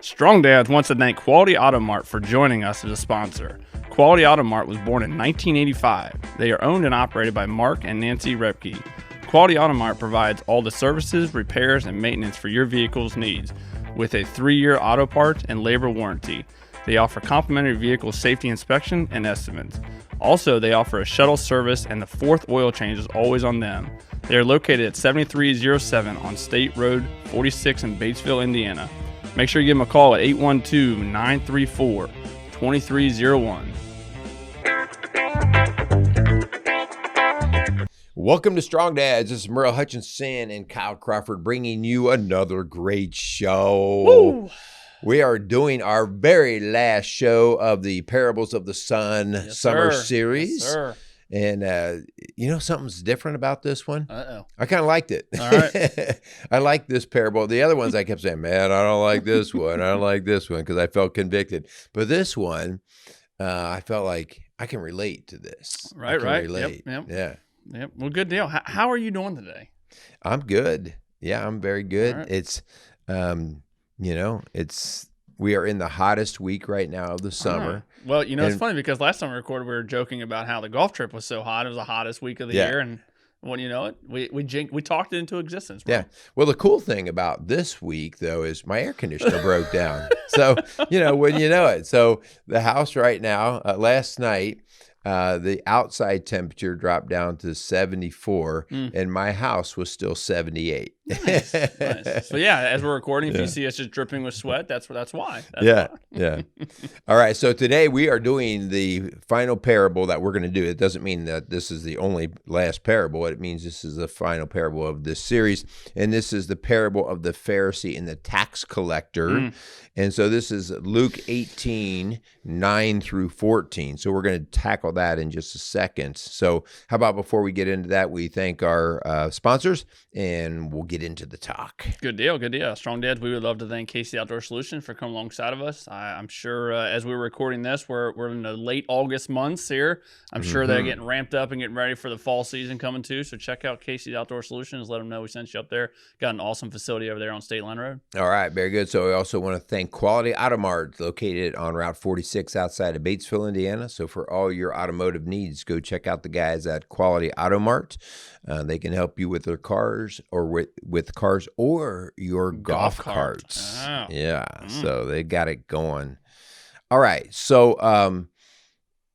Strong Dads wants to thank Quality Auto Mart for joining us as a sponsor. Quality Auto Mart was born in 1985. They are owned and operated by Mark and Nancy Repke. Quality Auto Mart provides all the services, repairs, and maintenance for your vehicle's needs with a 3-year auto parts and labor warranty. They offer complimentary vehicle safety inspection and estimates. Also, they offer a shuttle service, and the 4th oil change is always on them. They are located at 7307 on State Road 46 in Batesville, Indiana. Make sure you give them a call at 812-934-2301. Welcome to Strong Dads. This is Merle Hutchinson and Kyle Crawford bringing you another great show. Woo! We are doing our very last show of the Parables of the Sun summer series. Yes, sir. And, something's different about this one. Uh-oh. I kind of liked it. All right. I like this parable. The other ones I kept saying, man, I don't like this one. I don't like this one because I felt convicted. But this one, I felt like I can relate to this. Right. Relate. Yep. Yeah. Yep. Well, good deal. How are you doing today? I'm good. Yeah, I'm very good. All right. It's, we are in the hottest week right now of the summer. Well, it's funny because last time we recorded, we were joking about how the golf trip was so hot. It was the hottest week of the year. And when you know it, we talked it into existence. Bro. Yeah. Well, the cool thing about this week, though, is my air conditioner broke down. So, when you know it. So the house right now, last night, the outside temperature dropped down to 74 and my house was still 78. Nice. So as we're recording, if you see us just dripping with sweat, that's why. Yeah. All right. So today we are doing the final parable that we're going to do. It doesn't mean that this is the only last parable. It means this is the final parable of this series. And this is the parable of the Pharisee and the tax collector. And so this is Luke 18, 9 through 14. So we're going to tackle that in just a second. So how about before we get into that, we thank our sponsors and we'll get into the talk. Good deal. Strong Dads, we would love to thank Casey Outdoor Solutions for coming alongside of us. I'm sure as we're recording this, we're in the late August months here. I'm sure they're getting ramped up and getting ready for the fall season coming too. So check out Casey Outdoor Solutions. Let them know we sent you up there. Got an awesome facility over there on State Line Road. All right, very good. So we also want to thank Quality Auto Mart, located on Route 46 outside of Batesville, Indiana. So for all your automotive needs, go check out the guys at Quality Auto Mart. They can help you with their cars or with cars or your golf carts. Oh. Yeah, so they got it going. All right, so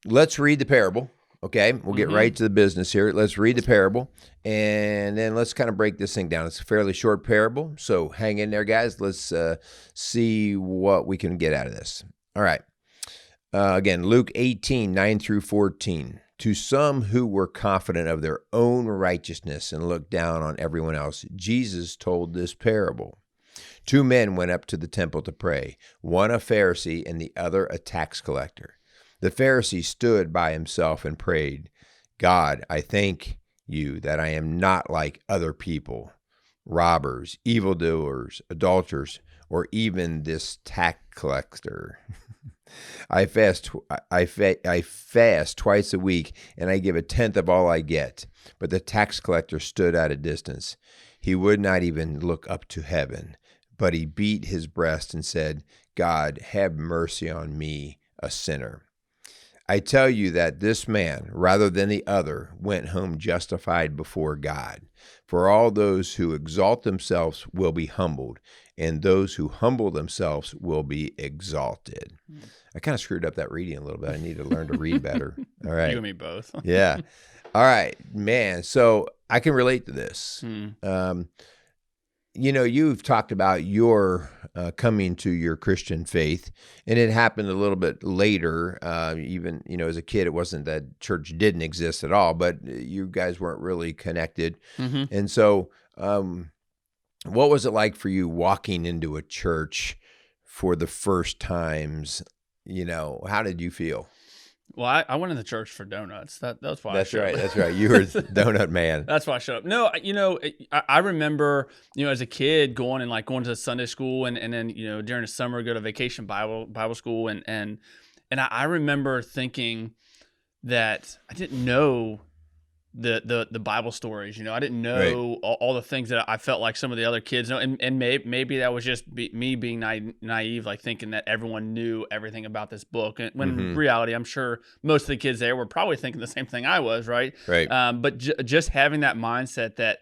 let's read the parable. Okay, we'll get right to the business here. Let's read the parable, and then let's kind of break this thing down. It's a fairly short parable, so hang in there, guys. Let's see what we can get out of this. All right. Again, Luke 18, 9 through 14. To some who were confident of their own righteousness and looked down on everyone else, Jesus told this parable. 2 men went up to the temple to pray, one a Pharisee and the other a tax collector. The Pharisee stood by himself and prayed, God, I thank you that I am not like other people, robbers, evildoers, adulterers, or even this tax collector. I fast twice a week, and I give 1/10 of all I get. But the tax collector stood at a distance. He would not even look up to heaven, but he beat his breast and said, God, have mercy on me, a sinner. I tell you that this man, rather than the other, went home justified before God. For all those who exalt themselves will be humbled, and those who humble themselves will be exalted. I kind of screwed up that reading a little bit. I need to learn to read better. All right. You and me both. Yeah. All right, man. So I can relate to this. You've talked about your coming to your Christian faith, and it happened a little bit later. Even, as a kid, it wasn't that church didn't exist at all, but you guys weren't really connected. And so what was it like for you walking into a church for the first times? How did you feel? Well, I went in the church for donuts. That's why. That's right. That's right. You were the donut man. That's why I showed up. No, I remember, as a kid going to Sunday school and then, during the summer go to vacation Bible school and I remember thinking that I didn't know the Bible stories. I didn't Right. know all the things that I felt like some of the other kids know, and maybe that was just me being naive, like thinking that everyone knew everything about this book. And when in Mm-hmm. reality, I'm sure most of the kids there were probably thinking the same thing I was, right? Right. But just having that mindset that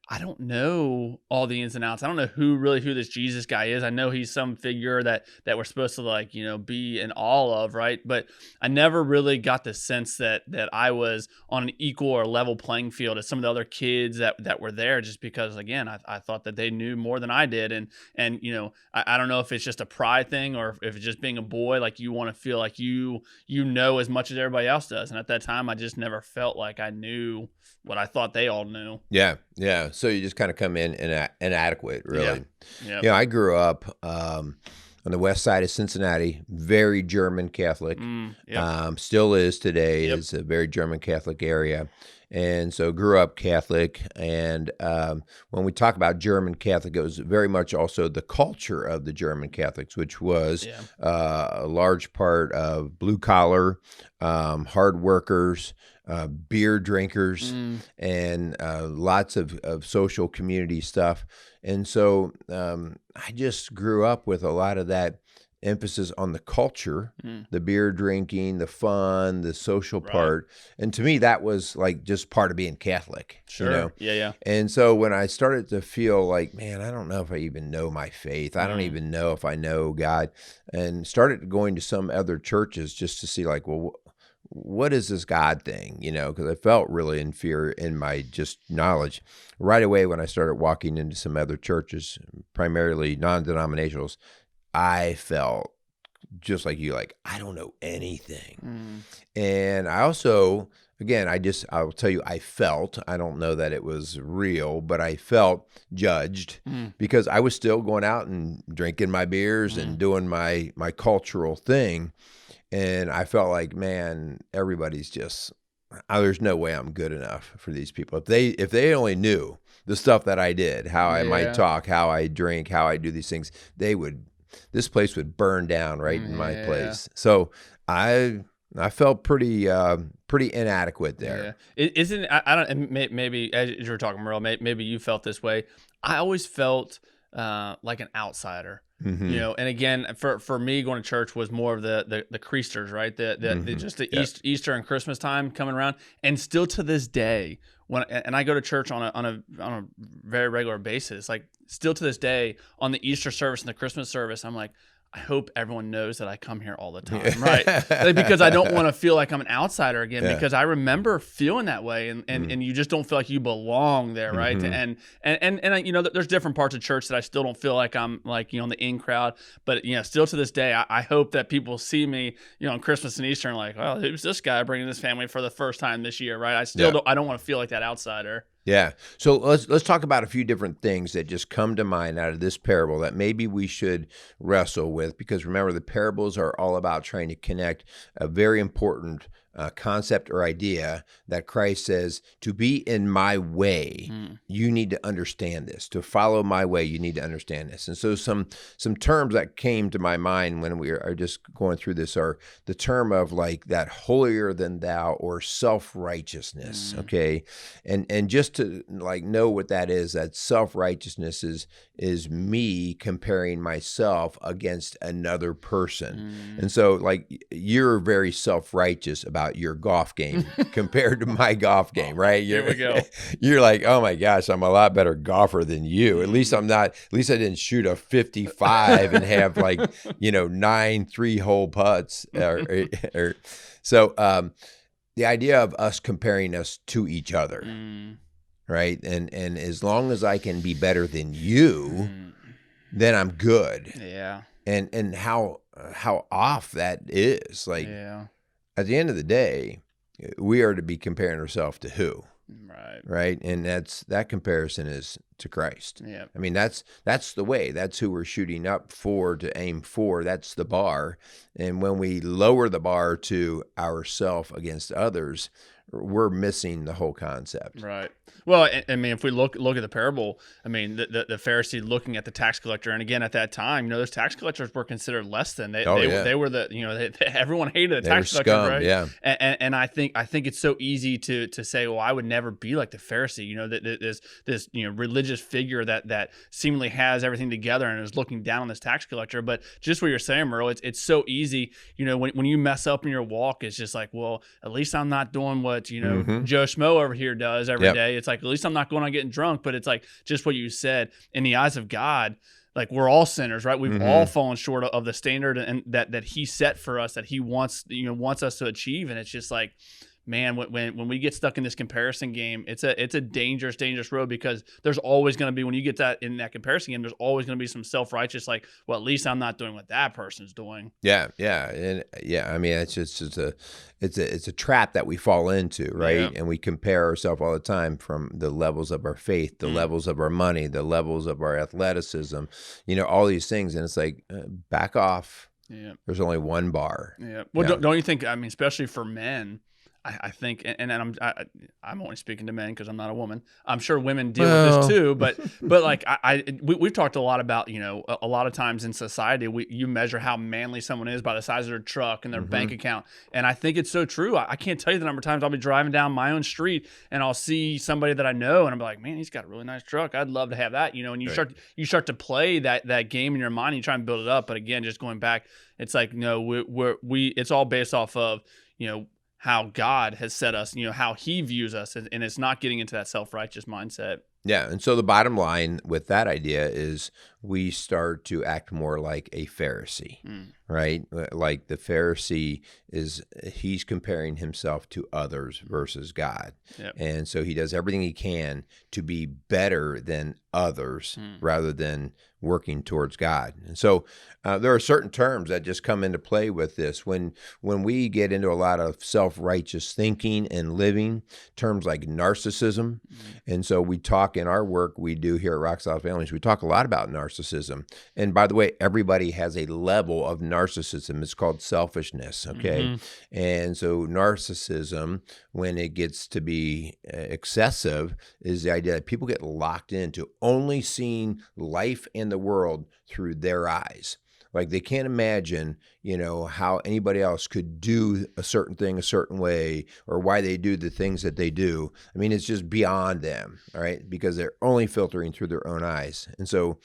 I don't know all the ins and outs. I don't know who this Jesus guy is. I know he's some figure that we're supposed to like, be in awe of, right? But I never really got the sense that I was on an equal or level playing field as some of the other kids that were there, just because again, I thought that they knew more than I did. And I don't know if it's just a pride thing or if it's just being a boy, like you want to feel like you know as much as everybody else does. And at that time I just never felt like I knew what I thought they all knew. Yeah. Yeah. So you just kind of come in inadequate, really. Yeah. I grew up on the west side of Cincinnati, very German Catholic. Yep. Still is today. Yep. Is a very German Catholic area. And so grew up Catholic. And when we talk about German Catholic, it was very much also the culture of the German Catholics, which was a large part of blue collar, hard workers, beer drinkers, and lots of social community stuff. And so I just grew up with a lot of that emphasis on the culture, the beer drinking, the fun, the social part. And to me, that was like just part of being Catholic. Sure. Yeah. And so when I started to feel like, man, I don't know if I even know my faith. I don't even know if I know God. And started going to some other churches just to see like, well, what is this God thing? Because I felt really inferior in my just knowledge. Right away when I started walking into some other churches, primarily non-denominationals, I felt just like you, like, I don't know anything. And I also, again, I'll tell you, I don't know that it was real, but I felt judged because I was still going out and drinking my beers and doing my cultural thing. And I felt like, man, everybody's just, there's no way I'm good enough for these people. If they only knew the stuff that I did, how I might talk, how I drink, how I do these things, this place would burn down right in my place. So I felt pretty inadequate there. Yeah. Isn't I don't maybe as you were talking, Merle, maybe you felt this way. I always felt like an outsider. And again, for me, going to church was more of the Creasters, right? The Easter and Christmas time coming around, and still to this day, and I go to church on a very regular basis, like still to this day on the Easter service and the Christmas service, I'm like, I hope everyone knows that I come here all the time, right? Like, because I don't want to feel like I'm an outsider again, because I remember feeling that way, and you just don't feel like you belong there, right? And there's different parts of church that I still don't feel like I'm like in the in crowd, but still to this day, I hope that people see me on Christmas and Easter and like, well, who's this guy bringing this family for the first time this year, right? I don't want to feel like that outsider. Yeah. So let's talk about a few different things that just come to mind out of this parable that maybe we should wrestle with, because remember, the parables are all about trying to connect a very important concept or idea that Christ says, to be in my way, you need to understand this. To follow my way, you need to understand this. And so some terms that came to my mind when we are just going through this are the term of like that holier than thou or self-righteousness, okay? And just to like know what that is, that self-righteousness is me comparing myself against another person. And so like you're very self-righteous about your golf game compared to my golf game, right? Here we go. You're like, oh my gosh, I'm a lot better golfer than you. At least I didn't shoot a 55 and have like, 9 3-hole putts. So the idea of us comparing us to each other, right? And as long as I can be better than you, then I'm good. Yeah. And how off that is. Like, at the end of the day, we are to be comparing ourselves to who? Right. And that comparison is to Christ. Yeah. I mean, that's the way. That's who we're shooting up for, to aim for. That's the bar. And when we lower the bar to ourself against others, we're missing the whole concept. Right. Well, I mean, if we look at the parable, I mean, the Pharisee looking at the tax collector, and again at that time, those tax collectors were considered less than they were the everyone hated the They were tax collectors, scum, right? yeah. And I think it's so easy to say, well, I would never be like the Pharisee, this religious figure that seemingly has everything together and is looking down on this tax collector. But just what you're saying, Merle, it's so easy, when you mess up in your walk, it's just like, well, at least I'm not doing what Joe Schmo over here does every day. It's like, at least I'm not going on getting drunk. But it's like just what you said, in the eyes of God, like we're all sinners, right? We've all fallen short of the standard and that he set for us, that he wants us to achieve. And it's just like, man, when we get stuck in this comparison game, it's a dangerous road, because there's always going to be, when you get that in that comparison game, there's always going to be some self-righteous, like, well, at least I'm not doing what that person's doing. Yeah. And I mean, it's a trap that we fall into, right? Yeah. And we compare ourselves all the time, from the levels of our faith, the levels of our money, the levels of our athleticism, all these things. And it's like, back off. Yeah. There's only one bar. Yeah. Well, don't you think, I mean, especially for men, I think, and I'm only speaking to men because I'm not a woman. I'm sure women deal with this too, but like we've talked a lot about, a lot of times in society, you measure how manly someone is by the size of their truck and their bank account. And I think it's so true. I can't tell you the number of times I'll be driving down my own street and I'll see somebody that I know and I'm like, man, he's got a really nice truck. I'd love to have that, and you start to play that game in your mind and you try and build it up. But again, just going back, it's like, no, it's all based off of, how God has set us, how he views us, and it's not getting into that self-righteous mindset. Yeah. And so the bottom line with that idea is we start to act more like a Pharisee, right? Like the Pharisee he's comparing himself to others versus God. Yep. And so he does everything he can to be better than others rather than working towards God. And so there are certain terms that just come into play with this. When we get into a lot of self-righteous thinking and living, terms like narcissism. And so we talk in our work we do here at Rock Solid Families, we talk a lot about narcissism. And by the way, everybody has a level of narcissism. It's called selfishness, okay? And so narcissism, when it gets to be excessive, is the idea that people get locked into only seeing life and the world through their eyes. Like they can't imagine, how anybody else could do a certain thing a certain way, or why they do the things that they do. I mean, it's just beyond them, all right? Because they're only filtering through their own eyes. And so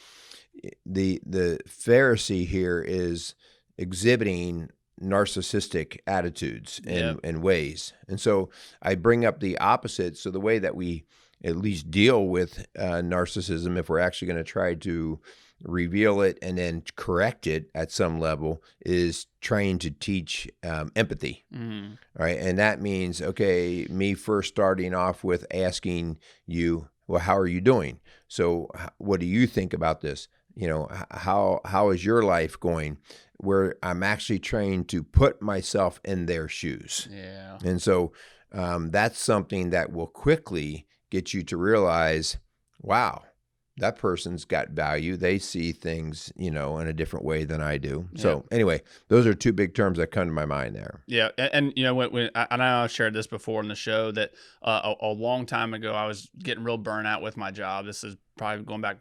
the Pharisee here is exhibiting narcissistic attitudes and ways. And so I bring up the opposite. So the way that we at least deal with narcissism, if we're actually going to try to reveal it and then correct it at some level, is trying to teach empathy. Right? And that means, okay, me first starting off with asking you, well, how are you doing? So what do you think about this? How is your life going? Where I'm actually trying to put myself in their shoes. Yeah. And so that's something that will quickly get you to realize, wow, that person's got value. They see things, in a different way than I do. Yeah. So anyway, those are two big terms that come to my mind there. Yeah. And when I know I shared this before in the show that a long time ago, I was getting real burnout with my job. This is probably going back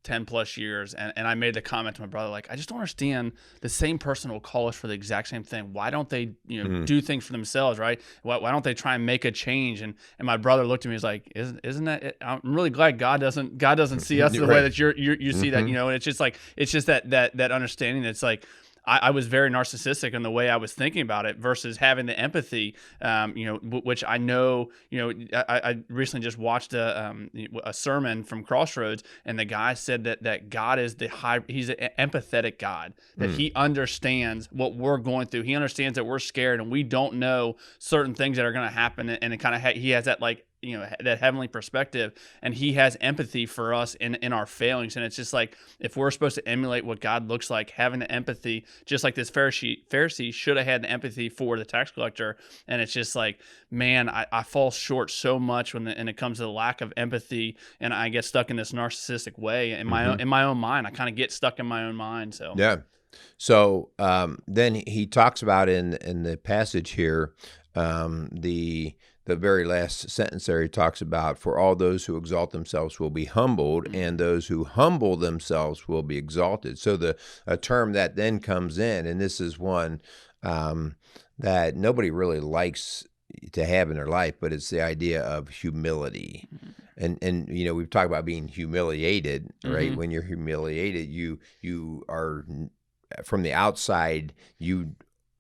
10 plus years. And I made the comment to my brother, like, I just don't understand, the same person will call us for the exact same thing. Why don't they, do things for themselves, right? Why don't they try and make a change? And my brother looked at me, he's like, isn't that it? I'm really glad God doesn't see us the way that you see that, and it's just like, it's just that understanding that's like, I was very narcissistic in the way I was thinking about it versus having the empathy, which I know, I recently just watched a sermon from Crossroads, and the guy said that God is he's an empathetic God, that he understands what we're going through. He understands that we're scared and we don't know certain things that are going to happen. And it kind of, he has that that heavenly perspective, and he has empathy for us in our failings. And it's just like, if we're supposed to emulate what God looks like, having the empathy, just like this Pharisee should have had the empathy for the tax collector. And it's just like, man, I fall short so much when it comes to the lack of empathy, and I get stuck in this narcissistic way in my own mind. I kind of get stuck in my own mind. So yeah. So then he talks about in the passage here, the the very last sentence there, he talks about, for all those who exalt themselves will be humbled, and those who humble themselves will be exalted. So a term that then comes in, and this is one that nobody really likes to have in their life, but it's the idea of humility. And we've talked about being humiliated, right? When you're humiliated, you are, from the outside,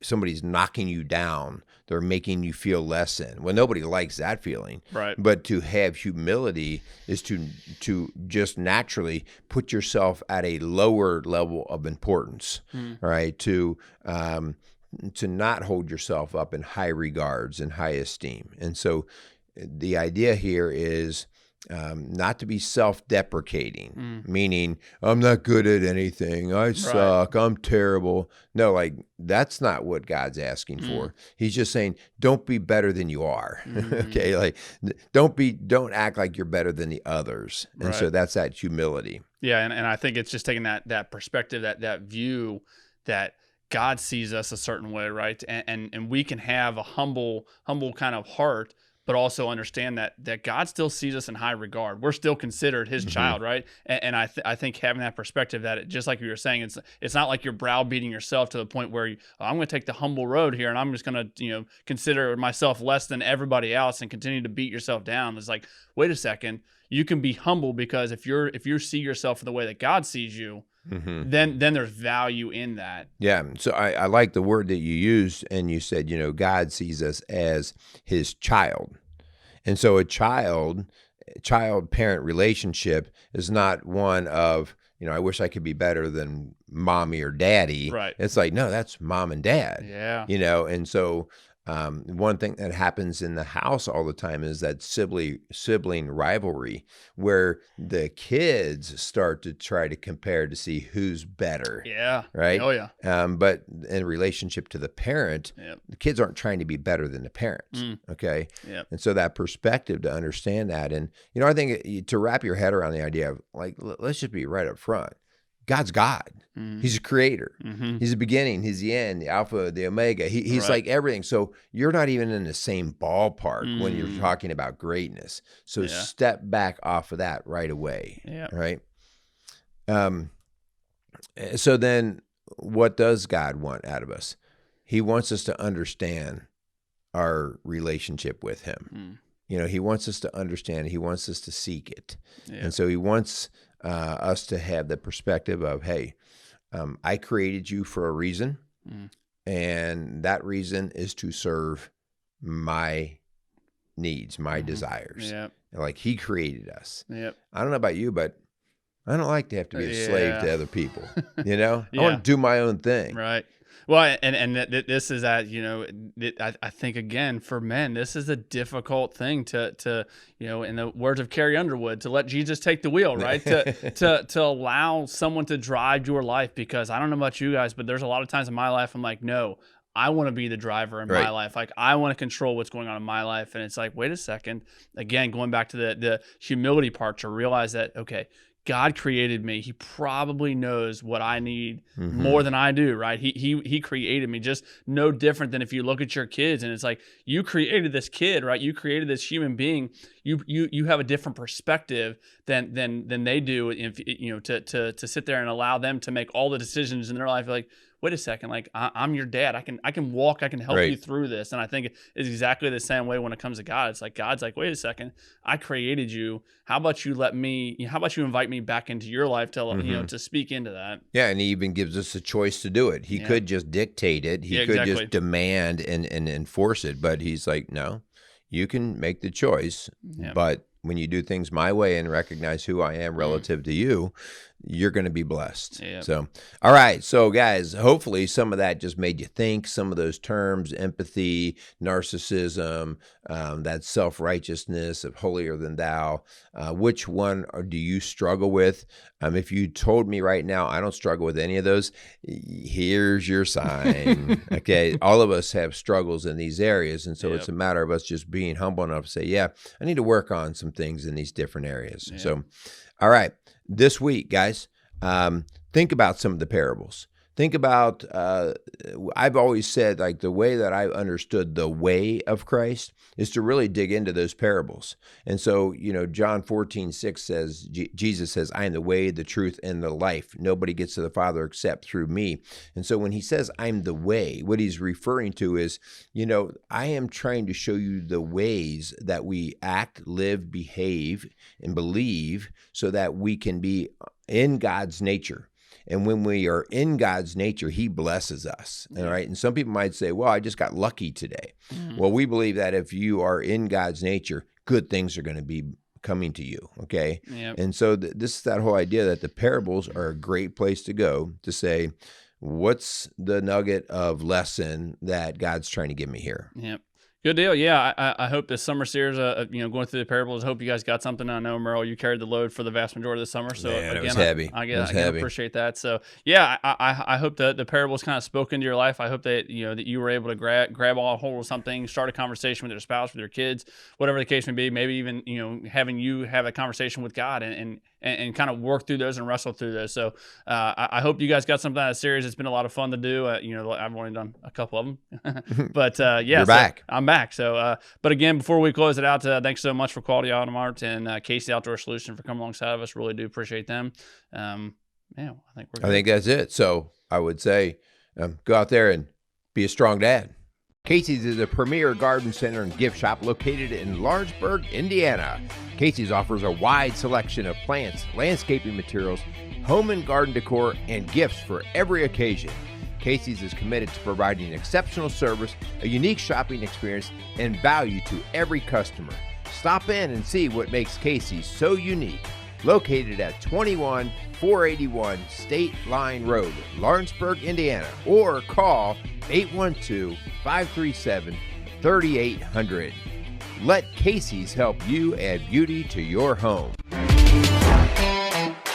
somebody's knocking you down. They're making you feel less than. Well, nobody likes that feeling. Right. But to have humility is to just naturally put yourself at a lower level of importance, right? To not hold yourself up in high regards and high esteem. And so the idea here is not to be self-deprecating, meaning I'm not good at anything, I suck, I'm terrible. No, like that's not what God's asking for. He's just saying, don't be better than you are. Okay, like don't act like you're better than the others. And so that's that humility. Yeah, and I think it's just taking that perspective, that view that God sees us a certain way, right? And we can have a humble kind of heart, but also understand that God still sees us in high regard. We're still considered his child, right? And I think having that perspective, that just like you were saying, it's not like you're browbeating yourself to the point where I'm going to take the humble road here and I'm just going to consider myself less than everybody else and continue to beat yourself down. It's like, wait a second, you can be humble, because if you see yourself in the way that God sees you, then there's value in that. Yeah. So I like the word that you used, and you said, God sees us as his child. And so a child-parent relationship is not one of, I wish I could be better than mommy or daddy. Right. It's like, no, that's mom and dad. Yeah. And so one thing that happens in the house all the time is that sibling rivalry, where the kids start to try to compare to see who's better. Yeah. Right. Oh yeah. But in relationship to the parent, the kids aren't trying to be better than the parents. Okay. Yeah. And so that perspective, to understand that, and I think to wrap your head around the idea of, like, let's just be right up front. God's God. He's a creator. He's the beginning. He's the end, the Alpha, the Omega. He's like everything. So you're not even in the same ballpark when you're talking about greatness. So step back off of that right away. Yeah. Right. So then what does God want out of us? He wants us to understand our relationship with him. He wants us to understand. He wants us to seek it. Yeah. And so he wants us to have the perspective of, hey, I created you for a reason, and that reason is to serve my needs, my desires. Yep. Like he created us. Yep. I don't know about you, but I don't like to have to be a slave to other people. I Yeah. want to do my own thing. Right. Well, and this is that, I think, again, for men, this is a difficult thing to in the words of Carrie Underwood, to let Jesus take the wheel, right? to allow someone to drive your life, because I don't know about you guys, but there's a lot of times in my life I'm like, no, I want to be the driver in my life. Like, I want to control what's going on in my life. And it's like, wait a second, again, going back to the humility part, to realize that, okay, God created me. He probably knows what I need more than I do, right? He created me, just no different than if you look at your kids and it's like, you created this kid, right? You created this human being. You have a different perspective than they do. If to sit there and allow them to make all the decisions in their life, like, wait a second, like I'm your dad. I can walk. I can help you through this. And I think it's exactly the same way when it comes to God. It's like, God's like, wait a second, I created you. How about you invite me back into your life to to speak into that? Yeah, and he even gives us a choice to do it. He could just dictate it. He could just demand and enforce it. But he's like, no, you can make the choice. Yeah. But when you do things my way and recognize who I am relative to you, you're going to be blessed. Yep. So, all right. So, guys, hopefully some of that just made you think. Some of those terms, empathy, narcissism, that self-righteousness of holier than thou, which one do you struggle with? If you told me right now, I don't struggle with any of those, here's your sign. Okay. All of us have struggles in these areas. And so it's a matter of us just being humble enough to say, yeah, I need to work on some things in these different areas. Yep. So, all right. This week, guys, think about some of the parables. Think about, I've always said, like, the way that I understood the way of Christ is to really dig into those parables. And so, John 14:6 says, Jesus says, I am the way, the truth, and the life. Nobody gets to the Father except through me. And so when he says, I'm the way, what he's referring to is, I am trying to show you the ways that we act, live, behave, and believe so that we can be in God's nature. And when we are in God's nature, he blesses us. All right. And some people might say, well, I just got lucky today. Well, we believe that if you are in God's nature, good things are going to be coming to you. Okay. Yep. And so this is that whole idea that the parables are a great place to go to say, what's the nugget of lesson that God's trying to give me here? Yep. Good deal. Yeah, I hope this summer series, going through the parables, I hope you guys got something. I know, Merle, you carried the load for the vast majority of the summer. So Man, again, it was heavy. I appreciate that. So yeah, I hope that the parables kind of spoke into your life. I hope that that you were able to grab all hold of something, start a conversation with your spouse, with your kids, whatever the case may be. Maybe even having you have a conversation with God and kind of work through those and wrestle through those. So I hope you guys got something out of the series. It's been a lot of fun to do. I've only done a couple of them, but yeah, You're back. I'm back. So, but again, before we close it out, thanks so much for Quality Auto Mart and Casey Outdoor Solution for coming alongside of us. Really do appreciate them. I think that's it. So I would say, go out there and be a strong dad. Casey's is a premier garden center and gift shop located in Lawrenceburg, Indiana. Casey's offers a wide selection of plants, landscaping materials, home and garden decor, and gifts for every occasion. Casey's is committed to providing exceptional service, a unique shopping experience, and value to every customer. Stop in and see what makes Casey's so unique. Located at 21481 State Line Road, Lawrenceburg, Indiana, or call 812-537-3800. Let Casey's help you add beauty to your home.